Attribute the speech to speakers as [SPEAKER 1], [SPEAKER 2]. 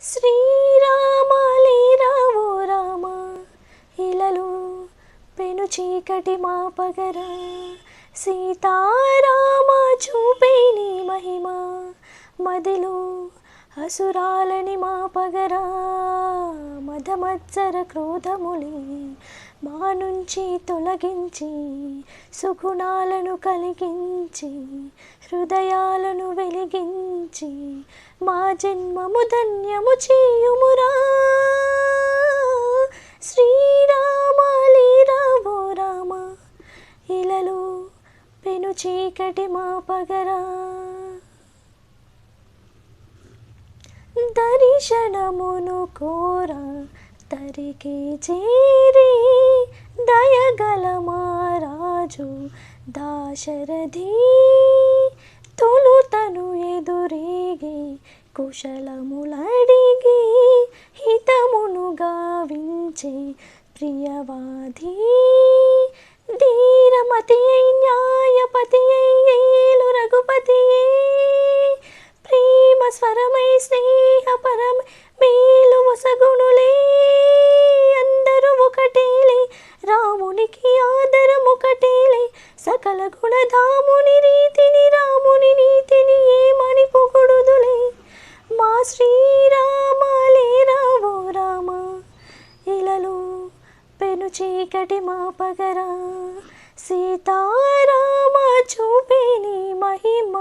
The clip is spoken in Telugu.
[SPEAKER 1] శ్రీరామ లేరావో రామ ఇలలో పెను చీకటి మాపగరా సీతారామ చూపే నీ మహిమ మదిలో అసురాలని మాపగరా మదమత్సర క్రోధములే మా నుంచి తొలగించి సుగుణాలను కలిగించి హృదయాలను వెలిగించి మా జన్మము ధన్యము చేయుమురా శ్రీరామ లేరావో రామ ఇలలో పెను చీకటి మాపగరా దర్శనమును కోరా తరికి చేరి దయగల మహారాజు దాశరథి తొలుతను ఎదురేగి కుశలములడిగి హితమును గావించే ప్రియవాది ధీరమతి న్యాయపతి ఏలు రఘుపతి ప్రేమ స్వరమై స్నేహపరం మేలు వసగుణులే అందరూ ఒకటేలే రామునికి ఆదరం ఒకటేలే సకల గుణధాముని రీతిని రాముని నీతిని ఏమని పొగుడుదులే మా శ్రీరామ లేరావో రామ ఇలలో పెను చీకటి మాపగరా సీతారామ చూపే నీ మహిమ